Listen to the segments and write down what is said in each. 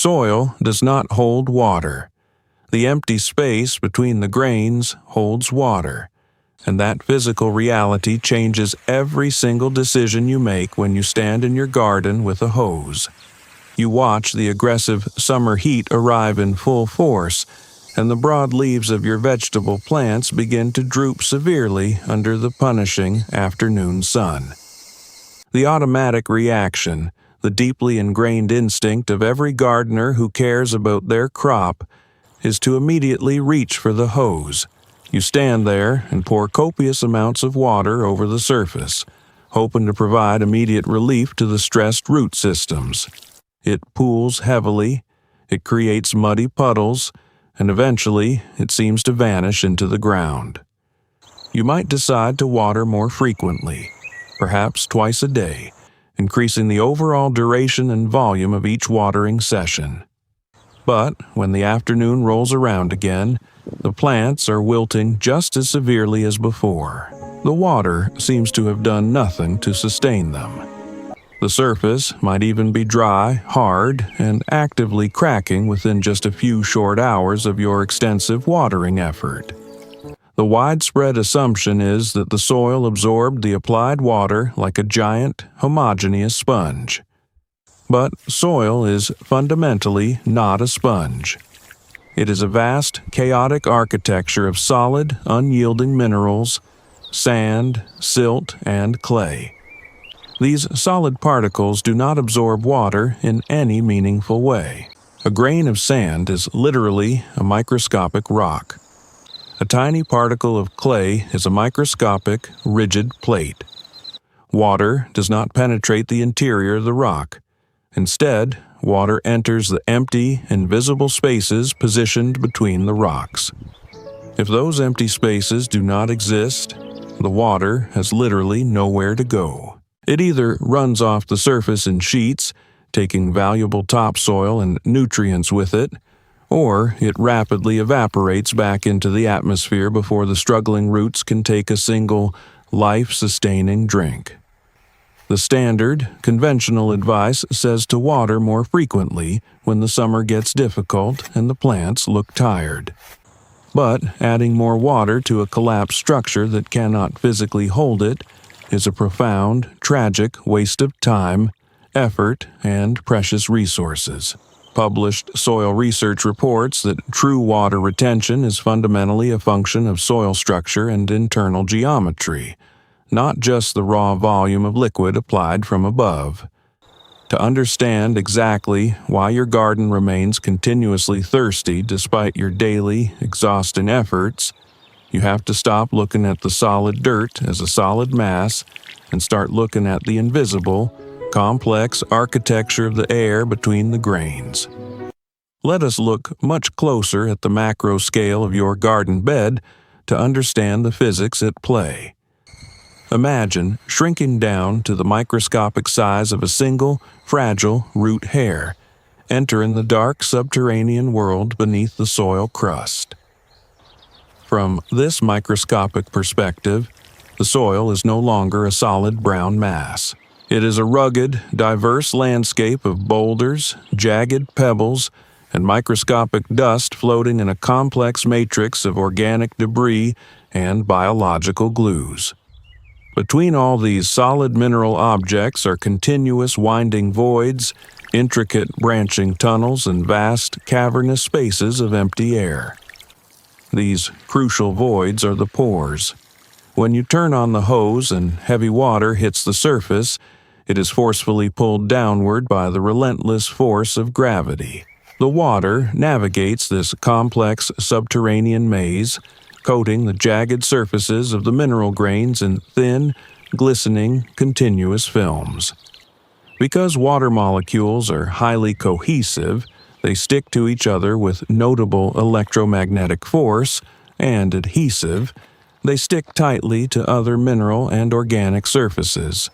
Soil does not hold water. The empty space between the grains holds water, and that physical reality changes every single decision you make when you stand in your garden with a hose. You watch the aggressive summer heat arrive in full force, and the broad leaves of your vegetable plants begin to droop severely under the punishing afternoon sun. The automatic reaction, the deeply ingrained instinct of every gardener who cares about their crop, is to immediately reach for the hose. You stand there and pour copious amounts of water over the surface, hoping to provide immediate relief to the stressed root systems. It pools heavily, it creates muddy puddles, and eventually it seems to vanish into the ground. You might decide to water more frequently, perhaps twice a day, increasing the overall duration and volume of each watering session. But when the afternoon rolls around again, the plants are wilting just as severely as before. The water seems to have done nothing to sustain them. The surface might even be dry, hard, and actively cracking within just a few short hours of your extensive watering effort. The widespread assumption is that the soil absorbed the applied water like a giant, homogeneous sponge. But soil is fundamentally not a sponge. It is a vast, chaotic architecture of solid, unyielding minerals, sand, silt, and clay. These solid particles do not absorb water in any meaningful way. A grain of sand is literally a microscopic rock. A tiny particle of clay is a microscopic, rigid plate. Water does not penetrate the interior of the rock. Instead, water enters the empty, invisible spaces positioned between the rocks. If those empty spaces do not exist, the water has literally nowhere to go. It either runs off the surface in sheets, taking valuable topsoil and nutrients with it, or it rapidly evaporates back into the atmosphere before the struggling roots can take a single, life-sustaining drink. The standard, conventional advice says to water more frequently when the summer gets difficult and the plants look tired. But adding more water to a collapsed structure that cannot physically hold it is a profound, tragic waste of time, effort, and precious resources. Published soil research reports that true water retention is fundamentally a function of soil structure and internal geometry, not just the raw volume of liquid applied from above. To understand exactly why your garden remains continuously thirsty despite your daily, exhausting efforts, you have to stop looking at the solid dirt as a solid mass and start looking at the invisible, complex architecture of the air between the grains. Let us look much closer at the macro scale of your garden bed to understand the physics at play. Imagine shrinking down to the microscopic size of a single, fragile root hair, entering the dark subterranean world beneath the soil crust. From this microscopic perspective, the soil is no longer a solid brown mass. It is a rugged, diverse landscape of boulders, jagged pebbles, and microscopic dust floating in a complex matrix of organic debris and biological glues. Between all these solid mineral objects are continuous winding voids, intricate branching tunnels, and vast cavernous spaces of empty air. These crucial voids are the pores. When you turn on the hose and heavy water hits the surface, it is forcefully pulled downward by the relentless force of gravity. The water navigates this complex subterranean maze, coating the jagged surfaces of the mineral grains in thin, glistening, continuous films. Because water molecules are highly cohesive, they stick to each other with notable electromagnetic force, and adhesive, they stick tightly to other mineral and organic surfaces.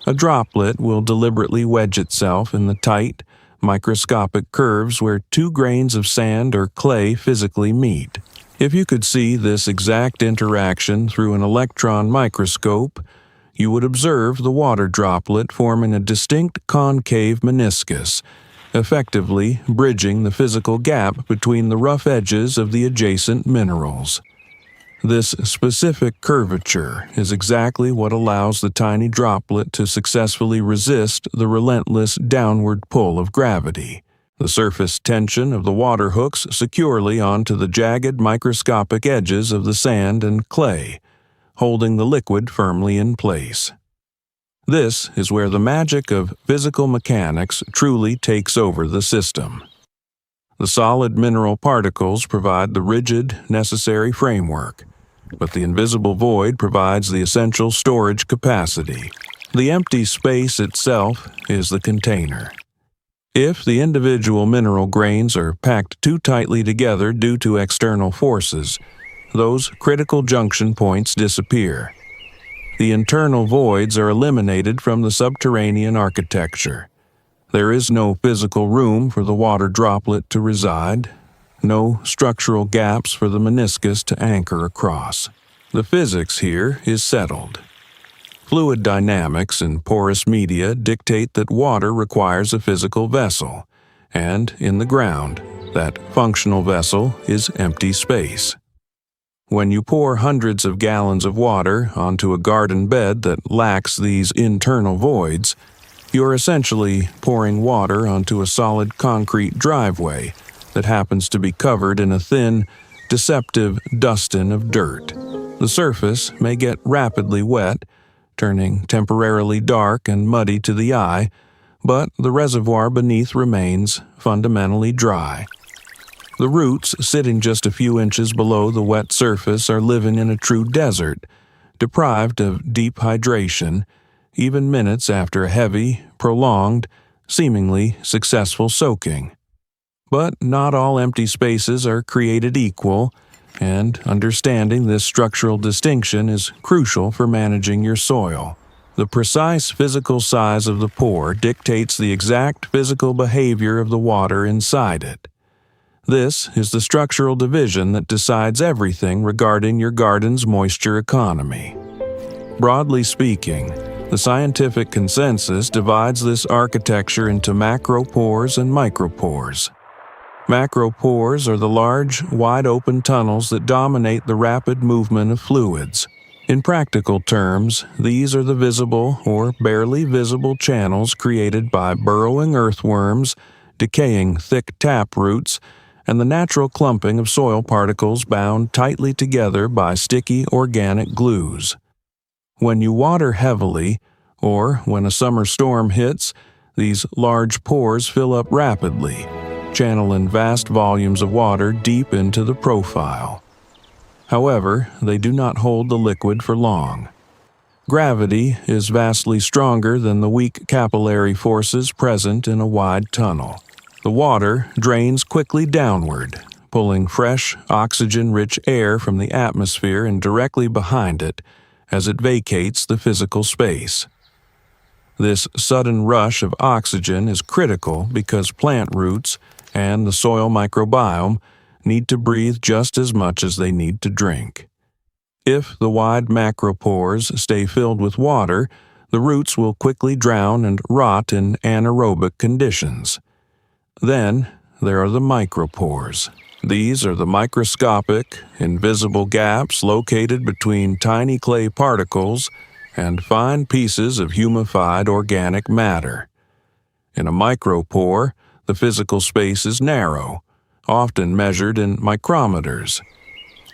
A droplet will deliberately wedge itself in the tight, microscopic curves where two grains of sand or clay physically meet. If you could see this exact interaction through an electron microscope, you would observe the water droplet forming a distinct concave meniscus, effectively bridging the physical gap between the rough edges of the adjacent minerals. This specific curvature is exactly what allows the tiny droplet to successfully resist the relentless downward pull of gravity. The surface tension of the water hooks securely onto the jagged microscopic edges of the sand and clay, holding the liquid firmly in place. This is where the magic of physical mechanics truly takes over the system. The solid mineral particles provide the rigid, necessary framework, but the invisible void provides the essential storage capacity. The empty space itself is the container. If the individual mineral grains are packed too tightly together due to external forces, those critical junction points disappear. The internal voids are eliminated from the subterranean architecture. There is no physical room for the water droplet to reside, no structural gaps for the meniscus to anchor across. The physics here is settled. Fluid dynamics in porous media dictate that water requires a physical vessel, and in the ground, that functional vessel is empty space. When you pour hundreds of gallons of water onto a garden bed that lacks these internal voids, you're essentially pouring water onto a solid concrete driveway that happens to be covered in a thin, deceptive dusting of dirt. The surface may get rapidly wet, turning temporarily dark and muddy to the eye, but the reservoir beneath remains fundamentally dry. The roots sitting just a few inches below the wet surface are living in a true desert, deprived of deep hydration, even minutes after a heavy, prolonged, seemingly successful soaking. But not all empty spaces are created equal, and understanding this structural distinction is crucial for managing your soil. The precise physical size of the pore dictates the exact physical behavior of the water inside it. This is the structural division that decides everything regarding your garden's moisture economy. Broadly speaking, the scientific consensus divides this architecture into macropores and micropores. Macropores are the large, wide-open tunnels that dominate the rapid movement of fluids. In practical terms, these are the visible or barely visible channels created by burrowing earthworms, decaying thick tap roots, and the natural clumping of soil particles bound tightly together by sticky organic glues. When you water heavily, or when a summer storm hits, these large pores fill up rapidly, channeling vast volumes of water deep into the profile. However, they do not hold the liquid for long. Gravity is vastly stronger than the weak capillary forces present in a wide tunnel. The water drains quickly downward, pulling fresh, oxygen-rich air from the atmosphere and directly behind it as it vacates the physical space. This sudden rush of oxygen is critical because plant roots and the soil microbiome need to breathe just as much as they need to drink. If the wide macropores stay filled with water, the roots will quickly drown and rot in anaerobic conditions. Then there are the micropores. These are the microscopic, invisible gaps located between tiny clay particles and fine pieces of humified organic matter. In a micropore, the physical space is narrow, often measured in micrometers.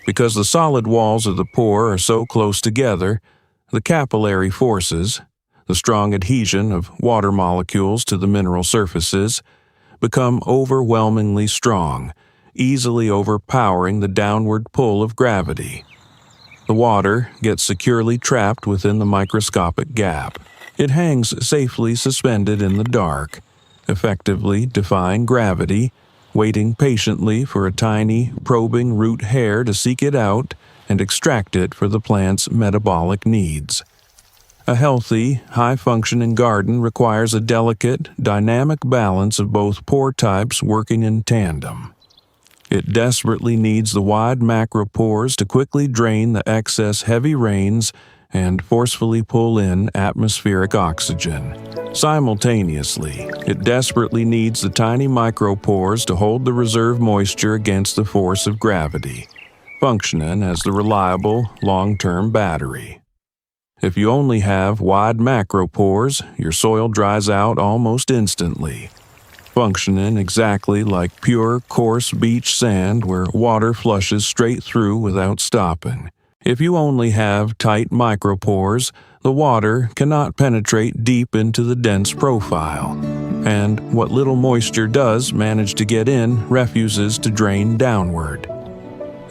Because the solid walls of the pore are so close together, the capillary forces, the strong adhesion of water molecules to the mineral surfaces, become overwhelmingly strong, easily overpowering the downward pull of gravity. The water gets securely trapped within the microscopic gap. It hangs safely suspended in the dark, effectively defying gravity, waiting patiently for a tiny, probing root hair to seek it out and extract it for the plant's metabolic needs. A healthy, high-functioning garden requires a delicate, dynamic balance of both pore types working in tandem. It desperately needs the wide macropores to quickly drain the excess heavy rains and forcefully pull in atmospheric oxygen. Simultaneously, it desperately needs the tiny micropores to hold the reserve moisture against the force of gravity, functioning as the reliable, long-term battery. If you only have wide macropores, your soil dries out almost instantly, functioning exactly like pure, coarse beach sand where water flushes straight through without stopping. If you only have tight micropores, the water cannot penetrate deep into the dense profile, and what little moisture does manage to get in refuses to drain downward.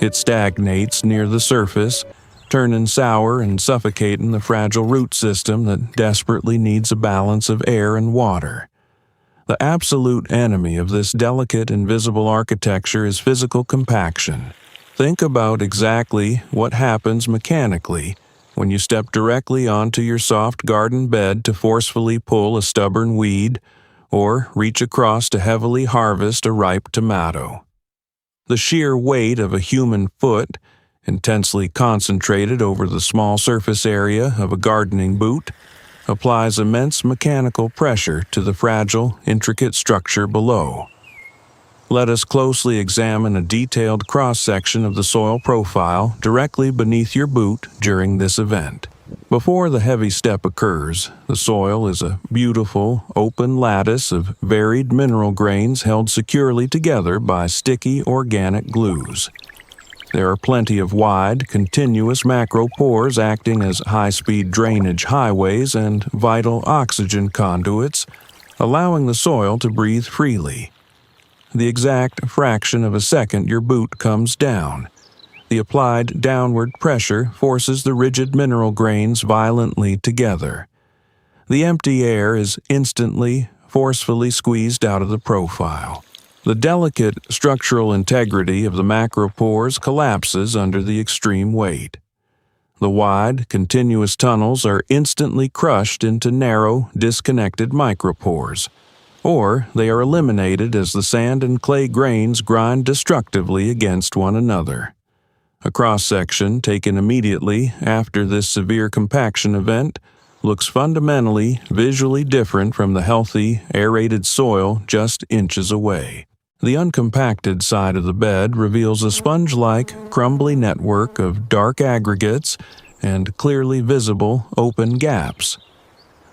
It stagnates near the surface, turning sour and suffocating the fragile root system that desperately needs a balance of air and water. The absolute enemy of this delicate, invisible architecture is physical compaction. Think about exactly what happens mechanically when you step directly onto your soft garden bed to forcefully pull a stubborn weed or reach across to heavily harvest a ripe tomato. The sheer weight of a human foot, intensely concentrated over the small surface area of a gardening boot, applies immense mechanical pressure to the fragile, intricate structure below. Let us closely examine a detailed cross-section of the soil profile directly beneath your boot during this event. Before the heavy step occurs, the soil is a beautiful, open lattice of varied mineral grains held securely together by sticky organic glues. There are plenty of wide, continuous macropores acting as high-speed drainage highways and vital oxygen conduits, allowing the soil to breathe freely. The exact fraction of a second your boot comes down, the applied downward pressure forces the rigid mineral grains violently together. The empty air is instantly, forcefully squeezed out of the profile. The delicate structural integrity of the macropores collapses under the extreme weight. The wide, continuous tunnels are instantly crushed into narrow, disconnected micropores, or they are eliminated as the sand and clay grains grind destructively against one another. A cross-section taken immediately after this severe compaction event looks fundamentally, visually different from the healthy, aerated soil just inches away. The uncompacted side of the bed reveals a sponge-like, crumbly network of dark aggregates and clearly visible open gaps.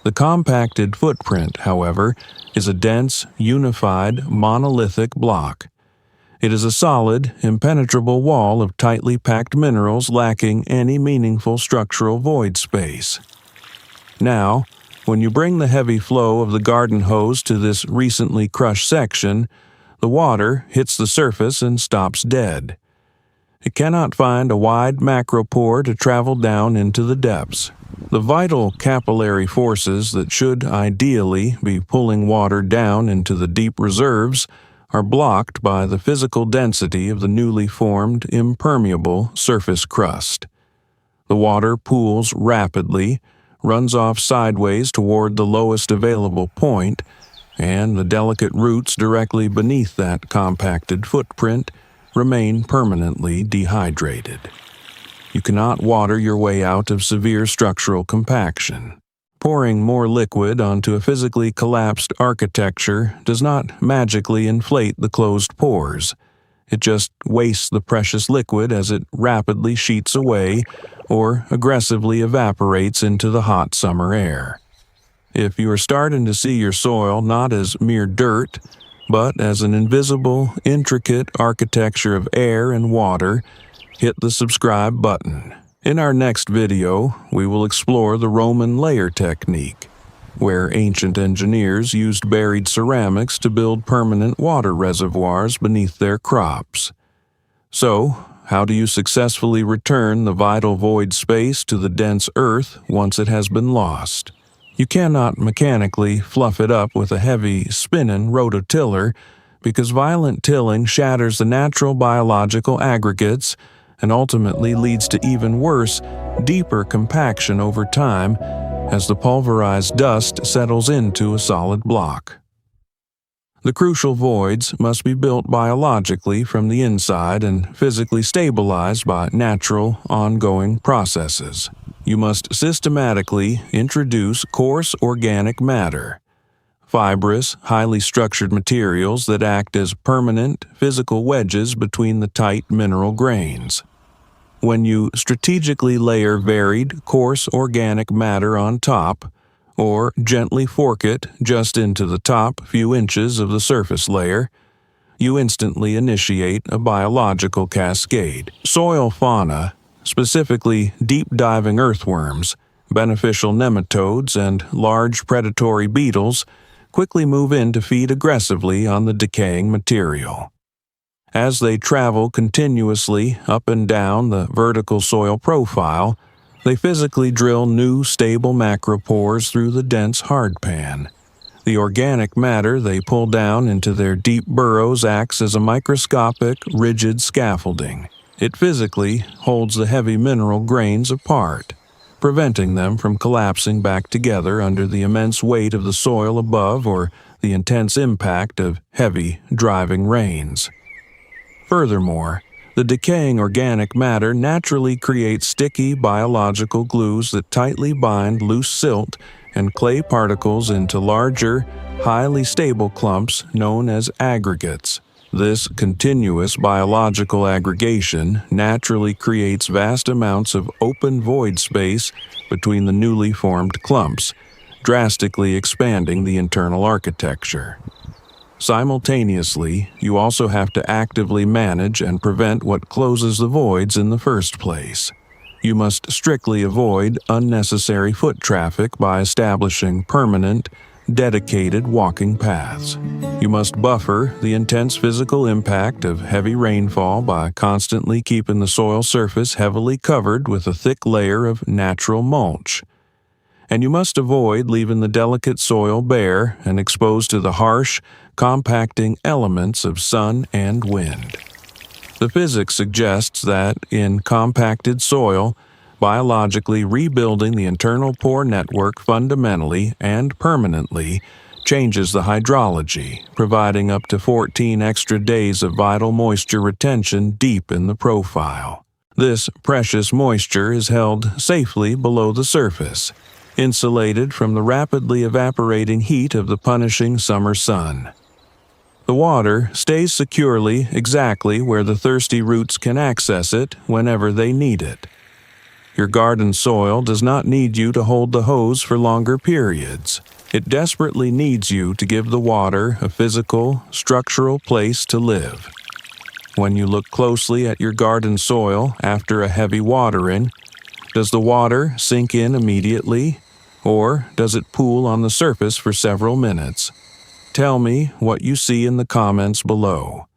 The compacted footprint, however, is a dense, unified, monolithic block. It is a solid, impenetrable wall of tightly packed minerals lacking any meaningful structural void space. Now, when you bring the heavy flow of the garden hose to this recently crushed section, the water hits the surface and stops dead. It cannot find a wide macropore to travel down into the depths. The vital capillary forces that should ideally be pulling water down into the deep reserves are blocked by the physical density of the newly formed, impermeable surface crust. The water pools rapidly, runs off sideways toward the lowest available point, and the delicate roots directly beneath that compacted footprint remain permanently dehydrated. You cannot water your way out of severe structural compaction. Pouring more liquid onto a physically collapsed architecture does not magically inflate the closed pores. It just wastes the precious liquid as it rapidly sheets away or aggressively evaporates into the hot summer air. If you are starting to see your soil not as mere dirt, but as an invisible, intricate architecture of air and water, hit the subscribe button. In our next video, we will explore the Roman layer technique, where ancient engineers used buried ceramics to build permanent water reservoirs beneath their crops. So, how do you successfully return the vital void space to the dense earth once it has been lost? You cannot mechanically fluff it up with a heavy, spinning rototiller because violent tilling shatters the natural biological aggregates and ultimately leads to even worse, deeper compaction over time as the pulverized dust settles into a solid block. The crucial voids must be built biologically from the inside and physically stabilized by natural, ongoing processes. You must systematically introduce coarse organic matter, fibrous, highly structured materials that act as permanent, physical wedges between the tight mineral grains. When you strategically layer varied, coarse organic matter on top, or gently fork it just into the top few inches of the surface layer, you instantly initiate a biological cascade. Soil fauna, specifically deep-diving earthworms, beneficial nematodes, and large predatory beetles, quickly move in to feed aggressively on the decaying material. As they travel continuously up and down the vertical soil profile, they physically drill new stable macropores through the dense hardpan. The organic matter they pull down into their deep burrows acts as a microscopic, rigid scaffolding. It physically holds the heavy mineral grains apart, preventing them from collapsing back together under the immense weight of the soil above or the intense impact of heavy, driving rains. Furthermore, the decaying organic matter naturally creates sticky biological glues that tightly bind loose silt and clay particles into larger, highly stable clumps known as aggregates. This continuous biological aggregation naturally creates vast amounts of open void space between the newly formed clumps, drastically expanding the internal architecture. Simultaneously, you also have to actively manage and prevent what closes the voids in the first place. You must strictly avoid unnecessary foot traffic by establishing permanent, dedicated walking paths. You must buffer the intense physical impact of heavy rainfall by constantly keeping the soil surface heavily covered with a thick layer of natural mulch. And you must avoid leaving the delicate soil bare and exposed to the harsh, compacting elements of sun and wind. The physics suggests that, in compacted soil, biologically rebuilding the internal pore network fundamentally and permanently changes the hydrology, providing up to 14 extra days of vital moisture retention deep in the profile. This precious moisture is held safely below the surface, insulated from the rapidly evaporating heat of the punishing summer sun. The water stays securely exactly where the thirsty roots can access it whenever they need it. Your garden soil does not need you to hold the hose for longer periods. It desperately needs you to give the water a physical, structural place to live. When you look closely at your garden soil after a heavy watering, does the water sink in immediately, or does it pool on the surface for several minutes? Tell me what you see in the comments below.